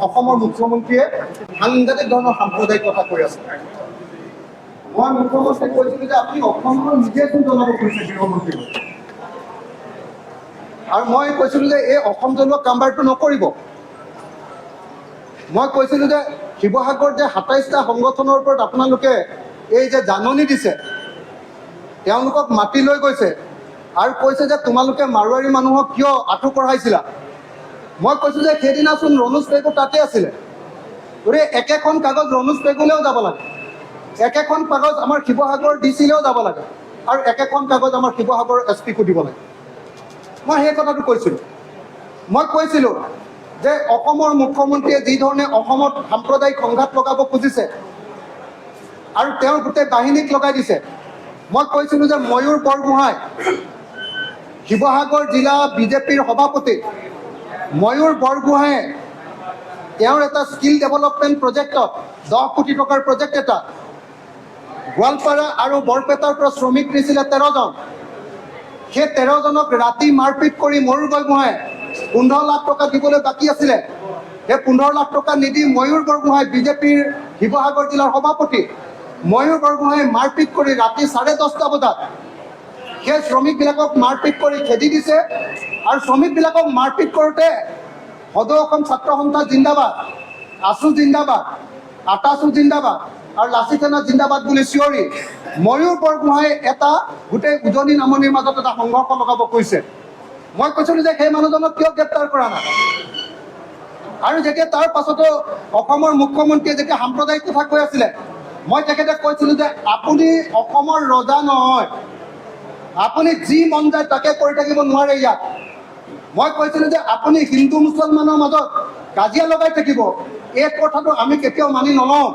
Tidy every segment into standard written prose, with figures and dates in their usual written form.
অসমৰ মুখ্যমন্ত্ৰীয়ে সাংঘাতিক ধৰণৰ সাম্প্ৰদায়িক কথা কৈ আছে। মই মুখ্যমন্ত্ৰীক কৈছিলোঁ যে আপুনি অসমখন নিজেচোন জনাব খুজিছে গৃহমন্ত্ৰী, আৰু মই কৈছিলোঁ যে এই অসম জ্বলোৱা কামবাৰটো নকৰিব। মই কৈছিলোঁ যে শিৱসাগৰ যে ২৭টা সংগঠনৰ ওপৰত আপোনালোকে এই যে জাননী দিছে, তেওঁলোকক মাতি লৈ গৈছে আৰু কৈছে যে তোমালোকে মাৰোৱাৰী মানুহক কিয় আঁঠু কঢ়াইছিলা। মই কৈছোঁ যে সেইদিনাচোন ৰণোজ পেগু তাতে আছিলে। গতিকে একেখন কাগজ ৰণোজ পেগুলৈও যাব লাগে, একেখন কাগজ আমাৰ শিৱসাগৰ ডিচিলৈও যাব লাগে, আৰু একেখন কাগজ আমাৰ শিৱসাগৰ SP-কো দিব লাগে। মই সেই কথাটো কৈছিলোঁ। মই কৈছিলোঁ যে অসমৰ মুখ্যমন্ত্ৰীয়ে যি ধৰণে অসমত সাম্প্ৰদায়িক সংঘাত লগাব খুজিছে আৰু তেওঁৰ গোটেই বাহিনীক লগাই দিছে, মই কৈছিলোঁ যে ময়ূৰ বৰগোহাঁই শিৱসাগৰ জিলা বিজেপিৰ সভাপতি ময়ূৰ বৰগোহাঁয়ে তেওঁৰ এটা স্কিল ডেভেলপমেণ্ট প্ৰজেক্টত 10 কোটি টকাৰ প্ৰজেক্ট এটা গোৱালপাৰা আৰু বৰপেটাৰ পৰা শ্ৰমিক নিছিলে 13 জন। সেই 13 জনক ৰাতি মাৰপিট কৰি ময়ূৰ বৰগোহাঁয়ে 15 লাখ টকা দিবলৈ বাকী আছিলে। সেই 15 লাখ টকা নিদি ময়ূৰ বৰগোহাঁই বিজেপিৰ শিৱসাগৰ জিলাৰ সভাপতি ময়ূৰ বৰগোহাঁয়ে মাৰপিট কৰি ৰাতি 10:30 বজাত সেই শ্ৰমিকবিলাকক মাৰপিট কৰি খেদি দিছে। আৰু শ্ৰমিকবিলাকক মাৰপিট কৰোঁতে সদৌ অসম ছাত্ৰ সন্থা জিন্দাবাদ, আছু জিন্দাবাদ, আটাছু জিন্দাবাদ আৰু লাচি সেনা জিন্দাবাদ বুলি চিঞৰি ময়ূৰ বৰগোহাঁয়ে এটা গোটেই উজনি নামনিৰ মাজত এটা সংঘৰ্ষ লগাব কৈছে। মই কৈছিলোঁ যে সেই মানুহজনক কিয় গ্ৰেপ্তাৰ কৰা নাই। আৰু যেতিয়া তাৰ পাছতো অসমৰ মুখ্যমন্ত্ৰীয়ে যেতিয়া সাম্প্ৰদায়িক কথা কৈ আছিলে, মই তেখেতে কৈছিলোঁ যে আপুনি অসমৰ ৰজা নহয়, আপুনি যি মন যায় তাকে কৰি থাকিব নোৱাৰে ইয়াত। মই কৈছিলোঁ যে আপুনি হিন্দু মুছলমানৰ মাজত কাজিয়া লগাই থাকিব, এই কথাটো আমি কেতিয়াও মানি নলওঁ।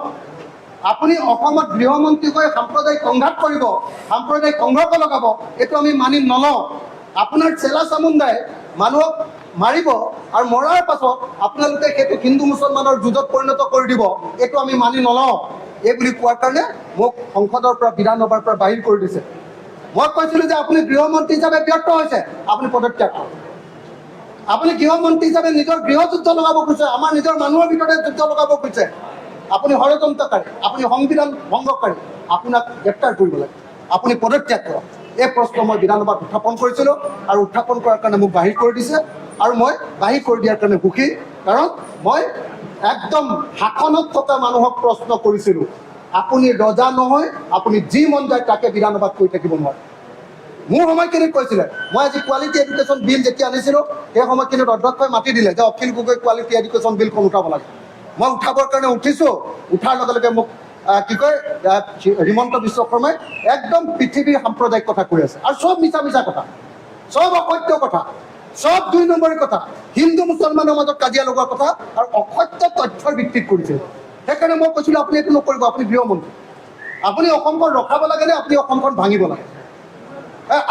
আপুনি অসমত গৃহমন্ত্ৰী হৈ সাম্প্ৰদায়িক সংঘাত কৰিব, সাম্প্ৰদায়িক সংঘৰ্ষ লগাব, এইটো আমি মানি নলওঁ। আপোনাৰ চেলা চামুণ্ডাই মানুহক মাৰিব আৰু মৰাৰ পাছত আপোনালোকে সেইটো হিন্দু মুছলমানৰ যুঁজত পৰিণত কৰি দিব, এইটো আমি মানি নলওঁ। এই বুলি কোৱাৰ কাৰণে মোক সংসদৰ পৰা বিধানসভাৰ পৰা বাহিৰ কৰি দিছে। মই কৈছিলোঁ যে আপুনি গৃহমন্ত্ৰী হিচাপে ব্যৰ্থ হৈছে, আপুনি পদত্যাগ কৰক। আপুনি গৃহমন্ত্ৰী হিচাপে নিজৰ গৃহযুদ্ধ লগাব খুজিছে, আমাৰ নিজৰ মানুহৰ ভিতৰতে যুদ্ধ লগাব খুজিছে। আপুনি ষড়যন্ত্ৰকাৰী, আপুনি সংবিধান ভংগকাৰী, আপোনাক গ্ৰেপ্তাৰ কৰিব লাগে, আপুনি পদত্যাগ কৰক। এই প্ৰশ্ন মই বিধানসভাত উত্থাপন কৰিছিলোঁ আৰু উত্থাপন কৰাৰ কাৰণে মোক বাহিৰ কৰি দিছে। আৰু মই বাহিৰ কৰি দিয়াৰ কাৰণে সুখী, কাৰণ মই একদম শাসনত থকা মানুহক প্ৰশ্ন কৰিছিলোঁ, আপুনি ৰজা নহয়, আপুনি যি মন যায় তাকে বিধানসভাত কৈ থাকিব নোৱাৰে। মোৰ সময়খিনিত কৈছিলে, মই আজি কোৱালিটি এডুকেশ্যন বিল যেতিয়া আনিছিলোঁ সেই সময়খিনিত অধ্যক্ষই মাতি দিলে যে অখিল গগৈ কোৱালিটি এডুকেশ্যন বিলখন উঠাব লাগে। মই উঠাবৰ কাৰণে উঠিছোঁ, উঠাৰ লগে লগে মোক কি কয় হিমন্ত বিশ্ব শৰ্মাই একদম পৃথিৱীৰ সাম্প্ৰদায়িক কথা কৈ আছে, আৰু চব মিছা মিছা কথা, চব অসত্য কথা, চব 2 নম্বৰী কথা, হিন্দু মুছলমানৰ মাজত কাজিয়া লগোৱা কথা আৰু অসত্য তথ্যৰ ভিত্তিত কৰিছে। সেইকাৰণে মই কৈছিলোঁ আপুনি এইটো নকৰিব, আপুনি গৃহমন্ত্ৰী, আপুনি অসমখন ৰখাব লাগে নে আপুনি অসমখন ভাঙিব লাগে।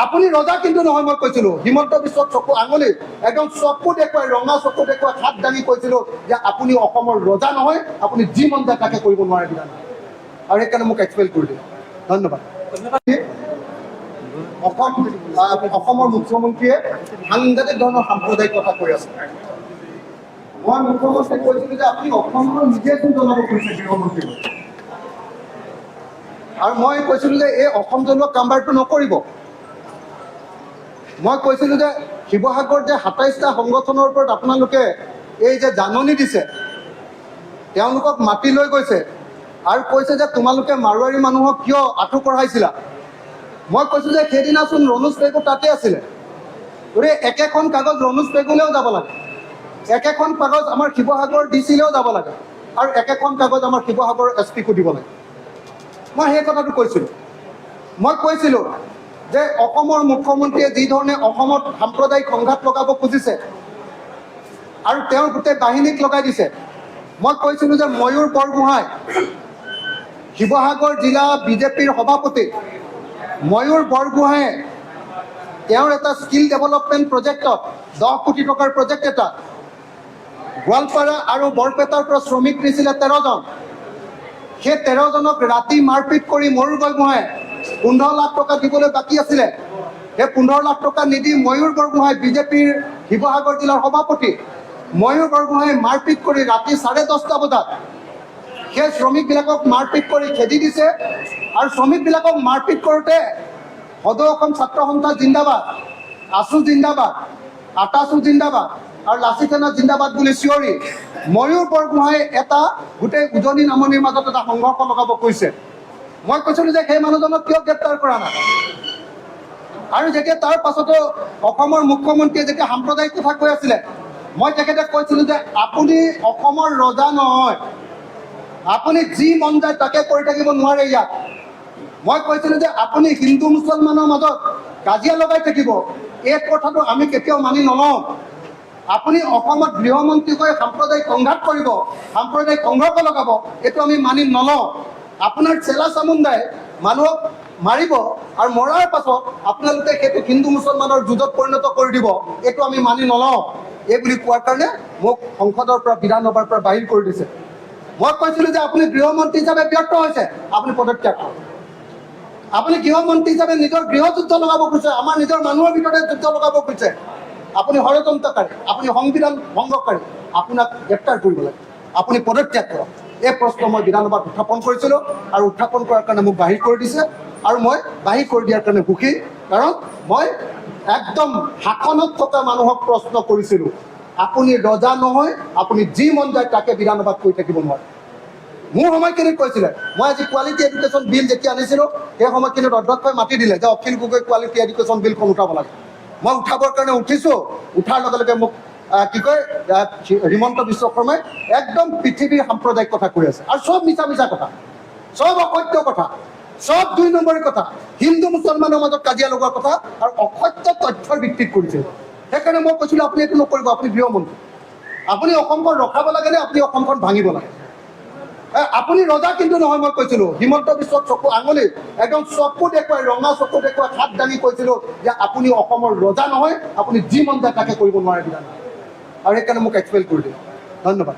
আপুনি ৰজা কিন্তু নহয়। মই কৈছিলোঁ হিমন্ত বিশ্বক চকু আঙুলি একদম চকু দেখুৱাই, ৰঙা চকু দেখুৱাই হাত দাঙি কৈছিলোঁ যে আপুনি অসমৰ ৰজা নহয়, আপুনি যি মন যায় তাকে কৰিব নোৱাৰে বিধান। আৰু সেইকাৰণে মোক এক্সপেল কৰি দিলে। ধন্যবাদ। অসমৰ মুখ্যমন্ত্ৰীয়ে সাংঘাতিক ধৰণৰ সাম্প্ৰদায়িক কথা কৈ আছে। মই মুখ্যমন্ত্ৰীক কৈছিলোঁ যে আপুনি অসমখন নিজেচোন জনাব খুজিছে গৃহমন্ত্ৰী, আৰু মই কৈছিলোঁ যে এই অসম জ্বলোৱা কামবাৰটো নকৰিব। মই কৈছিলোঁ যে শিৱসাগৰ যে ২৭টা সংগঠনৰ ওপৰত আপোনালোকে এই যে জাননী দিছে, তেওঁলোকক মাতি লৈ গৈছে আৰু কৈছে যে তোমালোকে মাৰোৱাৰী মানুহক কিয় আঁঠু কঢ়াইছিলা। মই কৈছোঁ যে সেইদিনাচোন ৰণোজ পেগু তাতে আছিলে। গতিকে একেখন কাগজ ৰণোজ পেগুলৈও যাব লাগে, একেখন কাগজ আমাৰ শিৱসাগৰ ডিচিলৈও যাব লাগে, আৰু একেখন কাগজ আমাৰ শিৱসাগৰ SP-কো দিব লাগে। মই সেই কথাটো কৈছিলোঁ। মই কৈছিলোঁ যে অসমৰ মুখ্যমন্ত্ৰীয়ে যি ধৰণে অসমত সাম্প্ৰদায়িক সংঘাত লগাব খুজিছে আৰু তেওঁৰ গোটেই বাহিনীক লগাই দিছে, মই কৈছিলোঁ যে ময়ূৰ বৰগোহাঁই শিৱসাগৰ জিলা বিজেপিৰ সভাপতি ময়ূৰ বৰগোহাঁয়ে তেওঁৰ এটা স্কিল ডেভেলপমেণ্ট প্ৰজেক্টত 10 কোটি টকাৰ প্ৰজেক্ট এটা গোৱালপাৰা আৰু বৰপেটাৰ পৰা শ্ৰমিক নিছিলে 13 জন। সেই 13 জনক ৰাতি মাৰপিট কৰি ময়ূৰ বৰগোহাঁয়ে 15 লাখ টকা দিবলৈ বাকী আছিলে। সেই 15 লাখ টকা নিদি ময়ূৰ বৰগোহাঁই বিজেপিৰ শিৱসাগৰ জিলাৰ সভাপতি ময়ূৰ বৰগোহাঁয়ে মাৰপিট কৰি ৰাতি 10:30 বজাত সেই শ্ৰমিকবিলাকক মাৰপিট কৰি খেদি দিছে। আৰু শ্ৰমিকবিলাকক মাৰপিট কৰোঁতে সদৌ অসম ছাত্ৰ সন্থা জিন্দাবাদ, আছু জিন্দাবাদ, আটাছু জিন্দাবাদ আৰু লাচিত সেনা জিন্দাবাদ বুলি চিঞৰি ময়ূৰ বৰগোহাঁয়ে এটা গোটেই উজনি নামনিৰ মাজত এটা সংঘৰ্ষ লগাব কৈছে। মই কৈছিলোঁ যে সেই মানুহজনক কিয় গ্ৰেপ্তাৰ কৰা নাই। আৰু যেতিয়া তাৰ পাছতো অসমৰ মুখ্যমন্ত্ৰীয়ে যেতিয়া সাম্প্ৰদায়িক কথা কৈ আছিলে, মই তেখেতক কৈছিলোঁ যে আপুনি অসমৰ ৰজা নহয়, আপুনি যি মন যায় তাকে কৰি থাকিব নোৱাৰে ইয়াত। মই কৈছিলোঁ যে আপুনি হিন্দু মুছলমানৰ মাজত কাজিয়া লগাই থাকিব, এই কথাটো আমি কেতিয়াও মানি নলওঁ। আপুনি অসমত গৃহমন্ত্ৰী হৈ সাম্প্ৰদায়িক সংঘাত কৰিব, সাম্প্ৰদায়িক সংঘৰ্ষ লগাব, এইটো আমি মানি নলওঁ। আপোনাৰ চেলা চামুণ্ডাই মানুহক মাৰিব আৰু মৰাৰ পাছত আপোনালোকে সেইটো হিন্দু মুছলমানৰ যুঁজত পৰিণত কৰি দিব, এইটো আমি মানি নলওঁ। এই বুলি কোৱাৰ কাৰণে মোক সংসদৰ পৰা বিধানসভাৰ পৰা বাহিৰ কৰি দিছে। মই কৈছিলোঁ যে আপুনি গৃহমন্ত্ৰী হিচাপে ব্যৰ্থ হৈছে, আপুনি পদত্যাগ কৰক। আপুনি গৃহমন্ত্ৰী হিচাপে নিজৰ গৃহযুদ্ধ লগাব খুজিছে, আমাৰ নিজৰ মানুহৰ ভিতৰতে যুদ্ধ লগাব খুজিছে। আপুনি ষড়যন্ত্ৰকাৰী, আপুনি সংবিধান ভংগকাৰী, আপোনাক গ্ৰেপ্তাৰ কৰিব লাগে, আপুনি পদত্যাগ কৰক। এই প্ৰশ্ন মই বিধানসভাত উত্থাপন কৰিছিলোঁ আৰু উত্থাপন কৰাৰ কাৰণে মোক বাহিৰ কৰি দিছে। আৰু মই বাহিৰ কৰি দিয়াৰ কাৰণে সুখী, কাৰণ মই একদম শাসনত থকা মানুহক প্ৰশ্ন কৰিছিলোঁ, আপুনি ৰজা নহয়, আপুনি যি মন যায় তাকে বিধানসভাত কৈ থাকিব নোৱাৰে। মোৰ সময়খিনিত কৈছিলে, মই আজি কোৱালিটি এডুকেশ্যন বিল যেতিয়া আনিছিলোঁ সেই সময়খিনিত অধ্যক্ষই মাতি দিলে যে অখিল গগৈ কোৱালিটি এডুকেশ্যন বিলখন উঠাব লাগে। মই উঠাবৰ কাৰণে উঠিছোঁ, উঠাৰ লগে লগে মোক কি কয় হিমন্ত বিশ্ব শৰ্মাই একদম পৃথিৱীৰ সাম্প্ৰদায়িক কথা কৈ আছে। আৰু চব মিছা মিছা কথা, চব অসত্য কথা, চব 2 নম্বৰী কথা, হিন্দু মুছলমানৰ মাজত কাজিয়া লগোৱাৰ কথা আৰু অসত্য তথ্যৰ ভিত্তিত কৰিছে। সেইকাৰণে মই কৈছিলোঁ আপুনি এইটো নকৰিব, আপুনি গৃহমন্ত্ৰী, আপুনি অসমখন ৰখাব লাগে নে আপুনি অসমখন ভাঙিব লাগে? আপুনি ৰজা কিন্তু নহয়। মই কৈছিলোঁ হিমন্ত বিশ্বক চকু আঙুলি একদম চকু দেখুৱাই, ৰঙা চকু দেখুৱাই হাত দাঙি কৈছিলোঁ যে আপুনি অসমৰ ৰজা নহয়, আপুনি যি মন যায় তাকে কৰিব নোৱাৰে বিধান। আৰু সেইকাৰণে মোক এক্সপেল কৰি দিলে। ধন্যবাদ।